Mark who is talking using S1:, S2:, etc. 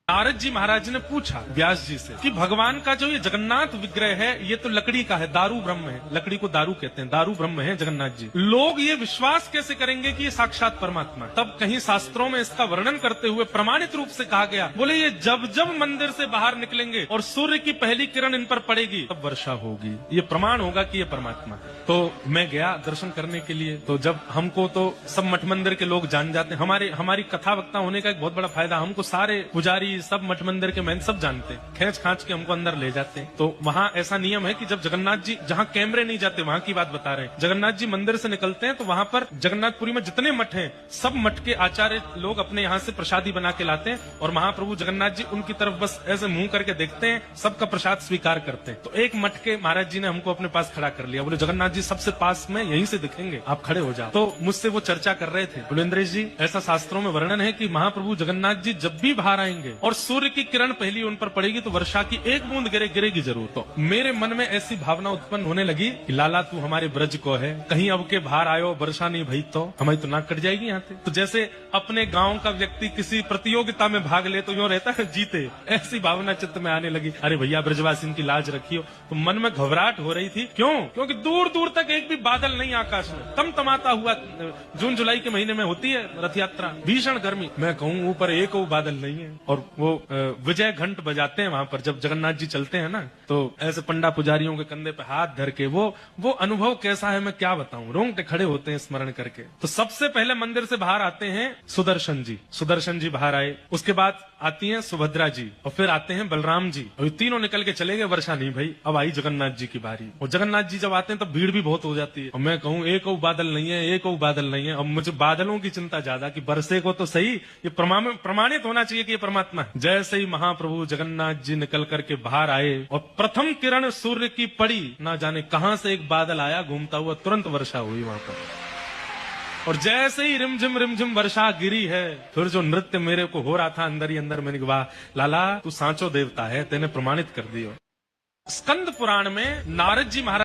S1: नारद जी महाराज ने पूछा व्यास जी से कि भगवान का जो ये जगन्नाथ विग्रह है ये तो लकड़ी का है, दारू ब्रह्म है, लकड़ी को दारू कहते हैं, दारू ब्रह्म है जगन्नाथ जी। लोग ये विश्वास कैसे करेंगे कि ये साक्षात परमात्मा है? तब कहीं शास्त्रों में इसका वर्णन करते हुए प्रमाणित रूप से कहा गया, बोले ये जब जब मंदिर से बाहर निकलेंगे और सूर्य की पहली किरण इन पर पड़ेगी तब वर्षा होगी, ये प्रमाण होगा कि ये परमात्मा है। तो मैं गया दर्शन करने के लिए, तो जब हमको तो सब मठ मंदिर के लोग जान जाते हैं, हमारी कथा वक्ता होने का एक बहुत बड़ा फायदा, हमको सारे पुजारी सब मठ मंदिर के महंत सब जानते हैं, खींच खांच के हमको अंदर ले जाते हैं। तो वहाँ ऐसा नियम है कि जब जगन्नाथ जी, जहाँ कैमरे नहीं जाते वहाँ की बात बता रहे हैं, जगन्नाथ जी मंदिर से निकलते हैं तो वहाँ पर जगन्नाथपुरी में जितने मठ हैं सब मठ के आचार्य लोग अपने यहाँ से प्रसादी बना के लाते हैं और महाप्रभु जगन्नाथ जी उनकी तरफ बस ऐसे मुंह करके देखते हैं, सबका प्रसाद स्वीकार करते हैं। तो एक मठ के महाराज जी ने हमको अपने पास खड़ा कर लिया, बोले जगन्नाथ जी सबसे पास में यहीं से दिखेंगे, आप खड़े हो जाओ। तो मुझसे वो चर्चा कर रहे थे, बोले इंद्रेश जी ऐसा शास्त्रों में वर्णन है कि महाप्रभु जगन्नाथ जी जब भी बाहर आएंगे और सूर्य की किरण पहली उन पर पड़ेगी तो वर्षा की एक बूंद गिरेगी जरूर। तो मेरे मन में ऐसी भावना उत्पन्न होने लगी कि लाला तू हमारे ब्रज को है, कहीं अब के बाहर आयो वर्षा नहीं भई तो हमारी तो नाक कट जाएगी यहाँ से। तो जैसे अपने गांव का व्यक्ति किसी प्रतियोगिता में भाग ले तो यूं रहता है जीते, ऐसी भावना चित्त में आने लगी। अरे भैया ब्रजवासी की लाज रखियो। तो मन में घबराहट हो रही थी, क्यों? क्योंकि दूर दूर तक एक भी बादल नहीं आकाश में, तमतमाता हुआ जून जुलाई के महीने में होती है रथ यात्रा, भीषण गर्मी, मैं कहूँ ऊपर एक बादल नहीं है। और वो विजय घंट बजाते हैं वहां पर जब जगन्नाथ जी चलते हैं ना, तो ऐसे पंडा पुजारियों के कंधे पे हाथ धर के वो अनुभव कैसा है मैं क्या बताऊं, रोंगटे खड़े होते हैं स्मरण करके। तो सबसे पहले मंदिर से बाहर आते हैं सुदर्शन जी बाहर आए, उसके बाद आती हैं सुभद्रा जी और फिर आते हैं बलराम जी, और तीनों निकल के चले गए, वर्षा नहीं भाई। अब आई जगन्नाथ जी की बारी, और जगन्नाथ जी जब आते हैं तब भीड़ भी बहुत हो जाती है, और मैं कहूँ एक बादल नहीं है, एक बादल नहीं है। अब मुझे बादलों की चिंता ज्यादा कि बरसे को तो सही, ये प्रमाणित होना चाहिए कि ये परमात्मा है। जैसे ही महाप्रभु जगन्नाथ जी निकल करके बाहर आए और प्रथम किरण सूर्य की पड़ी, ना जाने कहां से एक बादल आया घूमता हुआ, तुरंत वर्षा हुई वहां पर। और जैसे ही रिमझिम वर्षा गिरी है, फिर जो नृत्य मेरे को हो रहा था अंदर ही अंदर, मैंने कहा वाह लाला तू सांचो देवता है, तेने प्रमाणित कर दियो। स्कंद पुराण में नारद जी महाराज